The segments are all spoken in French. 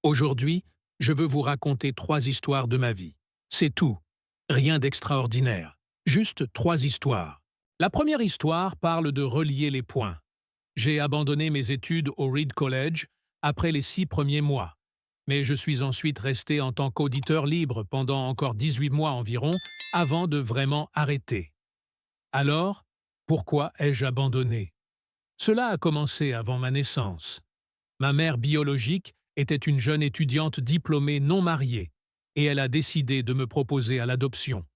Aujourd'hui, je veux vous raconter 3 histoires de ma vie. C'est tout. Rien d'extraordinaire. Juste 3 histoires. La première histoire parle de relier les points. J'ai abandonné mes études au Reed College après les 6 premiers mois. Mais je suis ensuite resté en tant qu'auditeur libre pendant encore 18 mois environ avant de vraiment arrêter. Alors, pourquoi ai-je abandonné? Cela a commencé avant ma naissance. Ma mère biologique était une jeune étudiante diplômée non mariée, et elle a décidé de me proposer à l'adoption.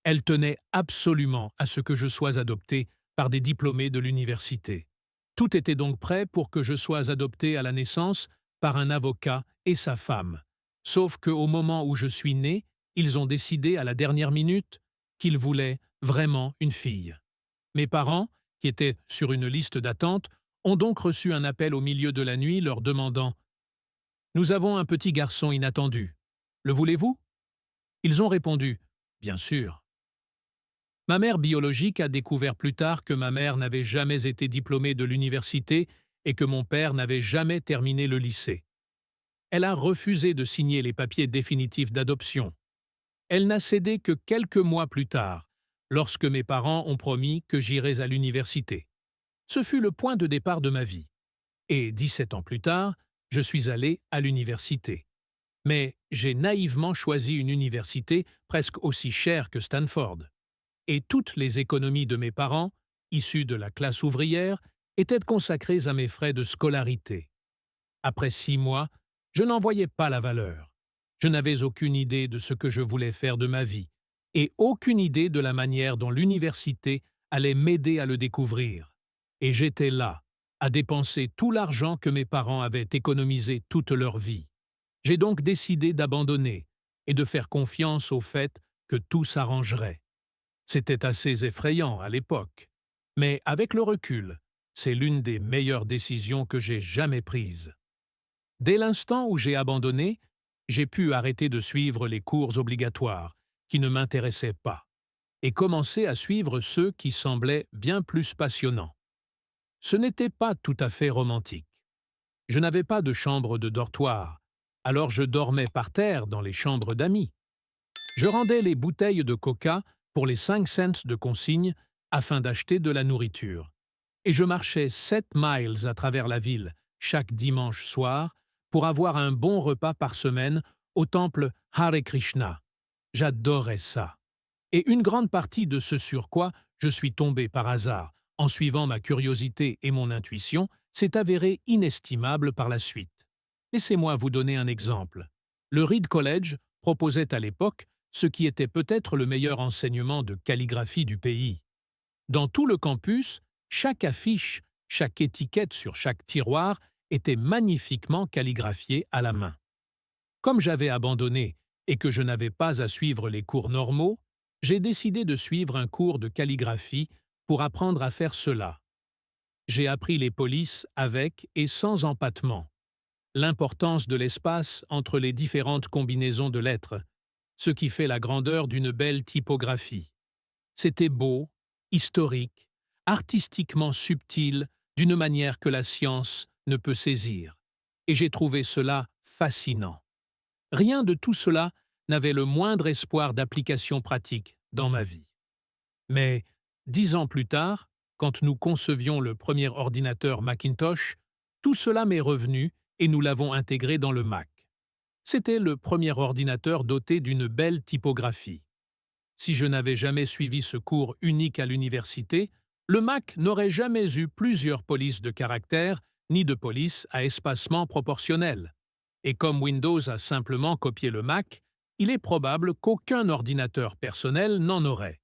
Elle tenait absolument à ce que je sois adopté par des diplômés de l'université. Tout était donc prêt pour que je sois adopté à la naissance par un avocat et sa femme. Sauf qu'au moment où je suis né, ils ont décidé à la dernière minute qu'ils voulaient vraiment une fille. Mes parents, qui étaient sur une liste d'attente, ont donc reçu un appel au milieu de la nuit leur demandant « Nous avons un petit garçon inattendu. Le voulez-vous » Ils ont répondu « Bien sûr ». Ma mère biologique a découvert plus tard que ma mère n'avait jamais été diplômée de l'université et que mon père n'avait jamais terminé le lycée. Elle a refusé de signer les papiers définitifs d'adoption. Elle n'a cédé que quelques mois plus tard, lorsque mes parents ont promis que j'irais à l'université. Ce fut le point de départ de ma vie. Et 17 ans plus tard, je suis allé à l'université. Mais j'ai naïvement choisi une université presque aussi chère que Stanford. Et toutes les économies de mes parents, issus de la classe ouvrière, étaient consacrées à mes frais de scolarité. Après 6 mois, je n'en voyais pas la valeur. Je n'avais aucune idée de ce que je voulais faire de ma vie, et aucune idée de la manière dont l'université allait m'aider à le découvrir. Et j'étais là, à dépenser tout l'argent que mes parents avaient économisé toute leur vie. J'ai donc décidé d'abandonner et de faire confiance au fait que tout s'arrangerait. C'était assez effrayant à l'époque, mais avec le recul, c'est l'une des meilleures décisions que j'ai jamais prises. Dès l'instant où j'ai abandonné, j'ai pu arrêter de suivre les cours obligatoires, qui ne m'intéressaient pas, et commencer à suivre ceux qui semblaient bien plus passionnants. Ce n'était pas tout à fait romantique. Je n'avais pas de chambre de dortoir, alors je dormais par terre dans les chambres d'amis. Je rendais les bouteilles de coca pour les 5 cents de consigne afin d'acheter de la nourriture. Et je marchais 7 miles à travers la ville chaque dimanche soir pour avoir un bon repas par semaine au temple Hare Krishna. J'adorais ça. Et une grande partie de ce sur quoi je suis tombé par hasard, en suivant ma curiosité et mon intuition, s'est avéré inestimable par la suite. Laissez-moi vous donner un exemple. Le Reed College proposait à l'époque ce qui était peut-être le meilleur enseignement de calligraphie du pays. Dans tout le campus, chaque affiche, chaque étiquette sur chaque tiroir était magnifiquement calligraphiée à la main. Comme j'avais abandonné et que je n'avais pas à suivre les cours normaux, j'ai décidé de suivre un cours de calligraphie pour apprendre à faire cela. J'ai appris les polices avec et sans empattement, l'importance de l'espace entre les différentes combinaisons de lettres, ce qui fait la grandeur d'une belle typographie. C'était beau, historique, artistiquement subtil, d'une manière que la science ne peut saisir. Et j'ai trouvé cela fascinant. Rien de tout cela n'avait le moindre espoir d'application pratique dans ma vie. Mais 10 ans plus tard, quand nous concevions le premier ordinateur Macintosh, tout cela m'est revenu et nous l'avons intégré dans le Mac. C'était le premier ordinateur doté d'une belle typographie. Si je n'avais jamais suivi ce cours unique à l'université, le Mac n'aurait jamais eu plusieurs polices de caractères ni de polices à espacement proportionnel. Et comme Windows a simplement copié le Mac, il est probable qu'aucun ordinateur personnel n'en aurait.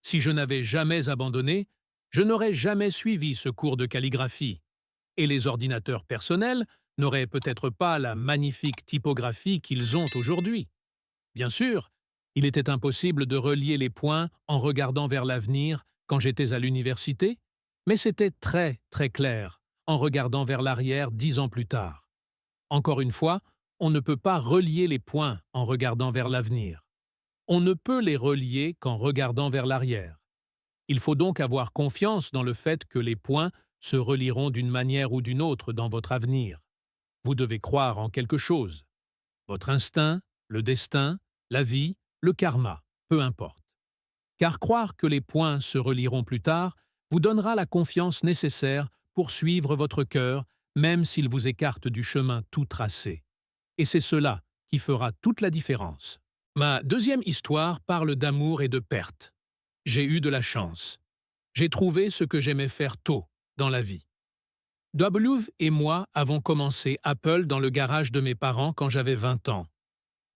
Si je n'avais jamais abandonné, je n'aurais jamais suivi ce cours de calligraphie. Et les ordinateurs personnels n'auraient peut-être pas la magnifique typographie qu'ils ont aujourd'hui. Bien sûr, il était impossible de relier les points en regardant vers l'avenir quand j'étais à l'université, mais c'était très, très clair en regardant vers l'arrière 10 ans plus tard. Encore une fois, on ne peut pas relier les points en regardant vers l'avenir. On ne peut les relier qu'en regardant vers l'arrière. Il faut donc avoir confiance dans le fait que les points se relieront d'une manière ou d'une autre dans votre avenir. Vous devez croire en quelque chose. Votre instinct, le destin, la vie, le karma, peu importe. Car croire que les points se relieront plus tard vous donnera la confiance nécessaire pour suivre votre cœur, même s'il vous écarte du chemin tout tracé. Et c'est cela qui fera toute la différence. Ma deuxième histoire parle d'amour et de perte. J'ai eu de la chance. J'ai trouvé ce que j'aimais faire tôt dans la vie. W et moi avons commencé Apple dans le garage de mes parents quand j'avais 20 ans.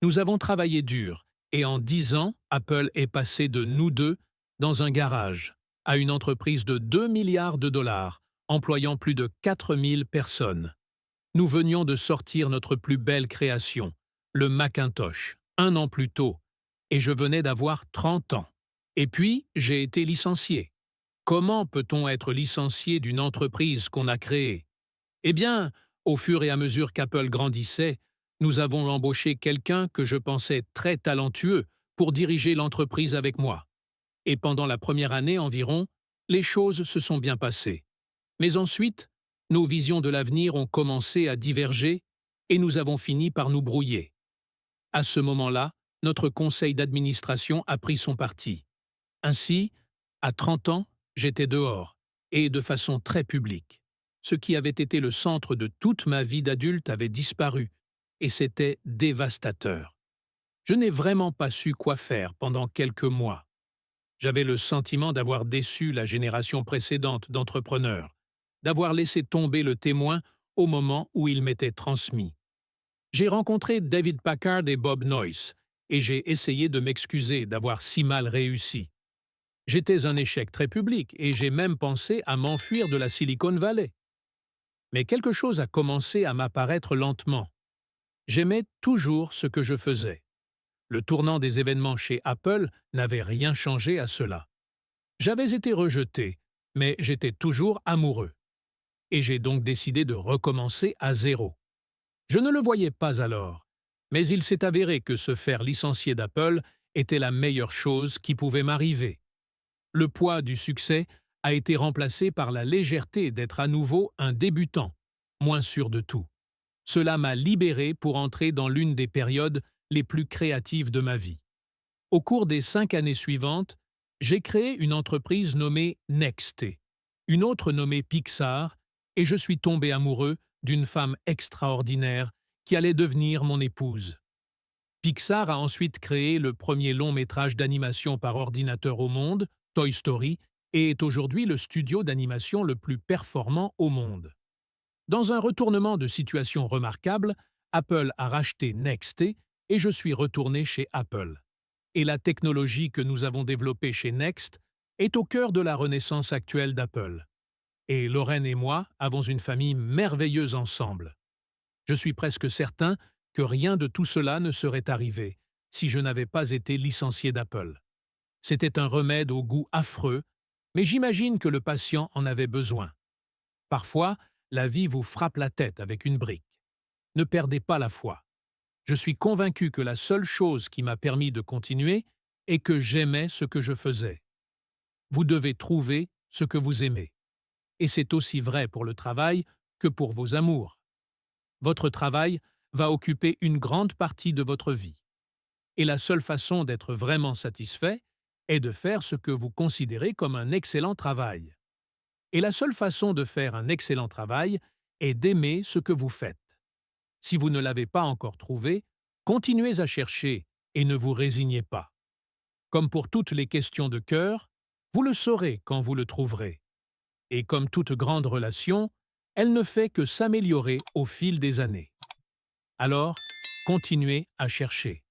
Nous avons travaillé dur, et en 10 ans, Apple est passé de nous deux, dans un garage, à une entreprise de 2 milliards de dollars, employant plus de 4000 personnes. Nous venions de sortir notre plus belle création, le Macintosh, 1 an plus tôt, et je venais d'avoir 30 ans. Et puis, j'ai été licencié. Comment peut-on être licencié d'une entreprise qu'on a créée? Eh bien, au fur et à mesure qu'Apple grandissait, nous avons embauché quelqu'un que je pensais très talentueux pour diriger l'entreprise avec moi. Et pendant la première année environ, les choses se sont bien passées. Mais ensuite, nos visions de l'avenir ont commencé à diverger et nous avons fini par nous brouiller. À ce moment-là, notre conseil d'administration a pris son parti. Ainsi, à 30 ans, j'étais dehors, et de façon très publique. Ce qui avait été le centre de toute ma vie d'adulte avait disparu, et c'était dévastateur. Je n'ai vraiment pas su quoi faire pendant quelques mois. J'avais le sentiment d'avoir déçu la génération précédente d'entrepreneurs, d'avoir laissé tomber le témoin au moment où il m'était transmis. J'ai rencontré David Packard et Bob Noyce, et j'ai essayé de m'excuser d'avoir si mal réussi. J'étais un échec très public et j'ai même pensé à m'enfuir de la Silicon Valley. Mais quelque chose a commencé à m'apparaître lentement. J'aimais toujours ce que je faisais. Le tournant des événements chez Apple n'avait rien changé à cela. J'avais été rejeté, mais j'étais toujours amoureux. Et j'ai donc décidé de recommencer à zéro. Je ne le voyais pas alors, mais il s'est avéré que se faire licencier d'Apple était la meilleure chose qui pouvait m'arriver. Le poids du succès a été remplacé par la légèreté d'être à nouveau un débutant, moins sûr de tout. Cela m'a libéré pour entrer dans l'une des périodes les plus créatives de ma vie. Au cours des 5 années suivantes, j'ai créé une entreprise nommée Nexté, une autre nommée Pixar, et je suis tombé amoureux d'une femme extraordinaire qui allait devenir mon épouse. Pixar a ensuite créé le premier long métrage d'animation par ordinateur au monde, Toy Story, et est aujourd'hui le studio d'animation le plus performant au monde. Dans un retournement de situation remarquable, Apple a racheté Nexté et je suis retourné chez Apple. Et la technologie que nous avons développée chez Next est au cœur de la renaissance actuelle d'Apple. Et Lorraine et moi avons une famille merveilleuse ensemble. Je suis presque certain que rien de tout cela ne serait arrivé si je n'avais pas été licencié d'Apple. C'était un remède au goût affreux, mais j'imagine que le patient en avait besoin. Parfois, la vie vous frappe la tête avec une brique. Ne perdez pas la foi. Je suis convaincu que la seule chose qui m'a permis de continuer est que j'aimais ce que je faisais. Vous devez trouver ce que vous aimez. Et c'est aussi vrai pour le travail que pour vos amours. Votre travail va occuper une grande partie de votre vie. Et la seule façon d'être vraiment satisfait est de faire ce que vous considérez comme un excellent travail. Et la seule façon de faire un excellent travail est d'aimer ce que vous faites. Si vous ne l'avez pas encore trouvé, continuez à chercher et ne vous résignez pas. Comme pour toutes les questions de cœur, vous le saurez quand vous le trouverez. Et comme toute grande relation, elle ne fait que s'améliorer au fil des années. Alors, continuez à chercher.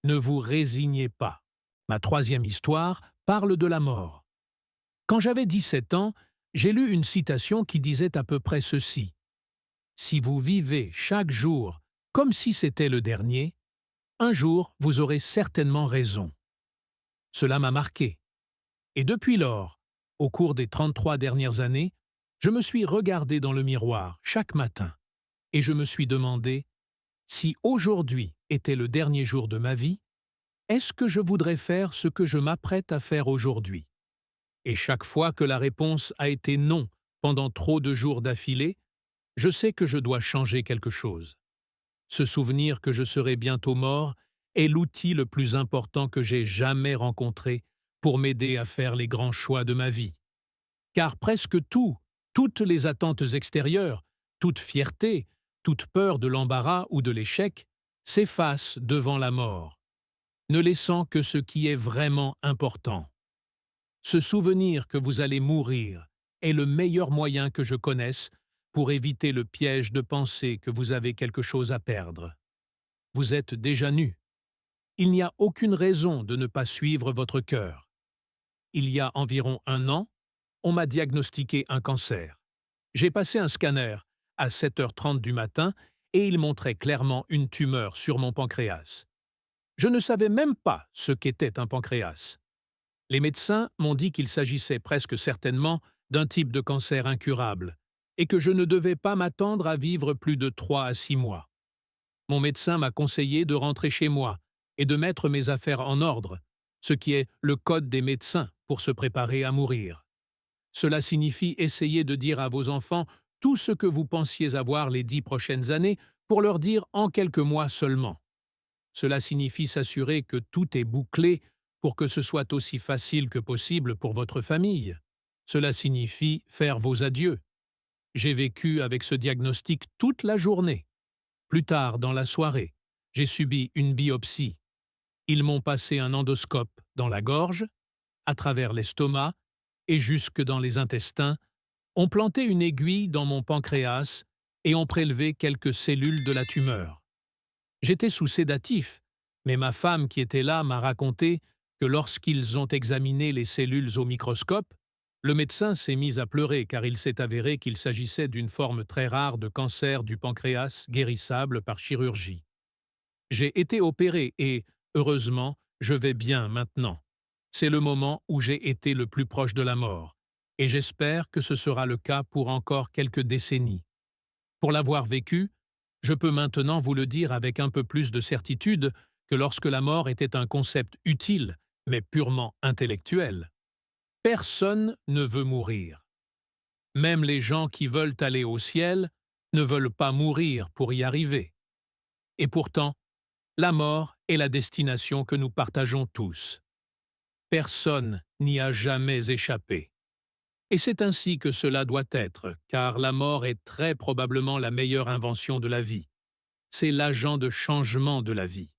Ne vous résignez pas. Ma troisième histoire parle de la mort. Quand j'avais 17 ans, j'ai lu une citation qui disait à peu près ceci. « Si vous vivez chaque jour comme si c'était le dernier, un jour vous aurez certainement raison. » Cela m'a marqué. Et depuis lors, au cours des 33 dernières années, je me suis regardé dans le miroir chaque matin et je me suis demandé si aujourd'hui était le dernier jour de ma vie, est-ce que je voudrais faire ce que je m'apprête à faire aujourd'hui? Et chaque fois que la réponse a été non pendant trop de jours d'affilée, je sais que je dois changer quelque chose. Ce souvenir que je serai bientôt mort est l'outil le plus important que j'ai jamais rencontré pour m'aider à faire les grands choix de ma vie. Car presque tout, toutes les attentes extérieures, toute fierté, toute peur de l'embarras ou de l'échec, s'effacent devant la mort, ne laissant que ce qui est vraiment important. Ce souvenir que vous allez mourir est le meilleur moyen que je connaisse pour éviter le piège de penser que vous avez quelque chose à perdre. Vous êtes déjà nu. Il n'y a aucune raison de ne pas suivre votre cœur. Il y a environ 1 an, on m'a diagnostiqué un cancer. J'ai passé un scanner à 7h30 du matin et il montrait clairement une tumeur sur mon pancréas. Je ne savais même pas ce qu'était un pancréas. Les médecins m'ont dit qu'il s'agissait presque certainement d'un type de cancer incurable et que je ne devais pas m'attendre à vivre plus de 3 à 6 mois. Mon médecin m'a conseillé de rentrer chez moi et de mettre mes affaires en ordre, ce qui est le code des médecins pour se préparer à mourir. Cela signifie essayer de dire à vos enfants tout ce que vous pensiez avoir les 10 prochaines années pour leur dire en quelques mois seulement. Cela signifie s'assurer que tout est bouclé pour que ce soit aussi facile que possible pour votre famille. Cela signifie faire vos adieux. J'ai vécu avec ce diagnostic toute la journée. Plus tard dans la soirée, j'ai subi une biopsie. Ils m'ont passé un endoscope dans la gorge, à travers l'estomac et jusque dans les intestins, ont planté une aiguille dans mon pancréas et ont prélevé quelques cellules de la tumeur. J'étais sous sédatif, mais ma femme qui était là m'a raconté que lorsqu'ils ont examiné les cellules au microscope, le médecin s'est mis à pleurer car il s'est avéré qu'il s'agissait d'une forme très rare de cancer du pancréas guérissable par chirurgie. J'ai été opéré et, heureusement, je vais bien maintenant. C'est le moment où j'ai été le plus proche de la mort, et j'espère que ce sera le cas pour encore quelques décennies. Pour l'avoir vécu, je peux maintenant vous le dire avec un peu plus de certitude que lorsque la mort était un concept utile, mais purement intellectuel. Personne ne veut mourir. Même les gens qui veulent aller au ciel ne veulent pas mourir pour y arriver. Et pourtant, la mort est la destination que nous partageons tous. Personne n'y a jamais échappé. Et c'est ainsi que cela doit être, car la mort est très probablement la meilleure invention de la vie. C'est l'agent de changement de la vie.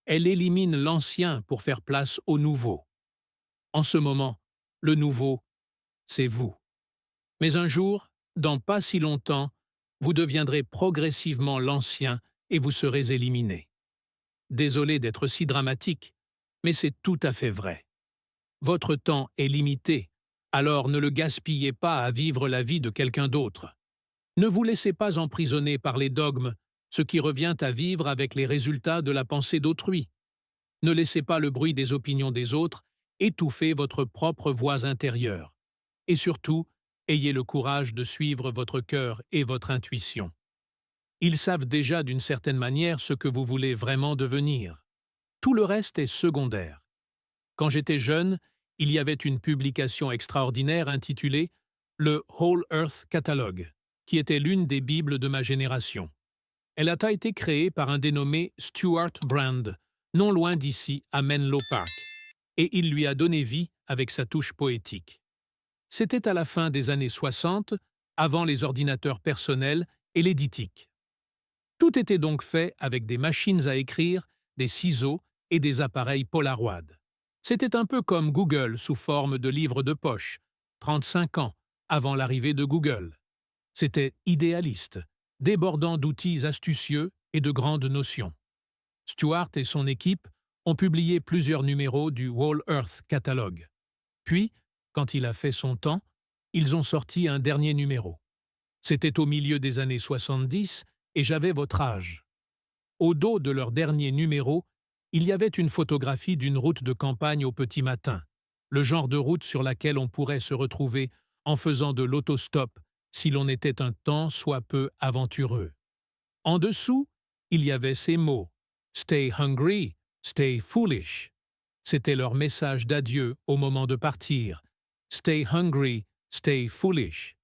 Elle élimine l'ancien pour faire place au nouveau. En ce moment, le nouveau, c'est vous. Mais un jour, dans pas si longtemps, vous deviendrez progressivement l'ancien et vous serez éliminé. Désolé d'être si dramatique, mais c'est tout à fait vrai. Votre temps est limité, alors ne le gaspillez pas à vivre la vie de quelqu'un d'autre. Ne vous laissez pas emprisonner par les dogmes, ce qui revient à vivre avec les résultats de la pensée d'autrui. Ne laissez pas le bruit des opinions des autres étouffer votre propre voix intérieure. Et surtout, ayez le courage de suivre votre cœur et votre intuition. Ils savent déjà d'une certaine manière ce que vous voulez vraiment devenir. Tout le reste est secondaire. Quand j'étais jeune, il y avait une publication extraordinaire intitulée le Whole Earth Catalogue, qui était l'une des bibles de ma génération. Elle a été créée par un dénommé Stuart Brand, non loin d'ici, à Menlo Park, et il lui a donné vie avec sa touche poétique. C'était à la fin des années 60, avant les ordinateurs personnels et les DITIC. Tout était donc fait avec des machines à écrire, des ciseaux et des appareils Polaroid. C'était un peu comme Google sous forme de livre de poche, 35 ans avant l'arrivée de Google. C'était idéaliste, débordant d'outils astucieux et de grandes notions. Stuart et son équipe ont publié plusieurs numéros du Whole Earth Catalogue. Puis, quand il a fait son temps, ils ont sorti un dernier numéro. C'était au milieu des années 70 et j'avais votre âge. Au dos de leur dernier numéro, il y avait une photographie d'une route de campagne au petit matin, le genre de route sur laquelle on pourrait se retrouver en faisant de l'autostop si l'on était un tant soit peu aventureux. En dessous, il y avait ces mots « Stay hungry, stay foolish ». C'était leur message d'adieu au moment de partir. « Stay hungry, stay foolish ».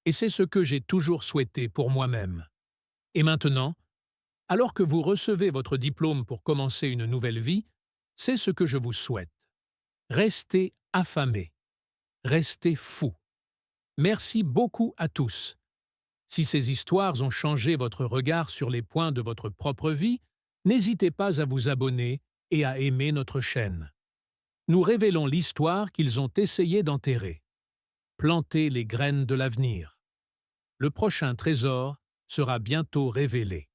Et c'est ce que j'ai toujours souhaité pour moi-même. Et maintenant, alors que vous recevez votre diplôme pour commencer une nouvelle vie, c'est ce que je vous souhaite. Restez affamés. Restez fous. Merci beaucoup à tous. Si ces histoires ont changé votre regard sur les points de votre propre vie, n'hésitez pas à vous abonner et à aimer notre chaîne. Nous révélons l'histoire qu'ils ont essayé d'enterrer. Plantez les graines de l'avenir. Le prochain trésor sera bientôt révélé.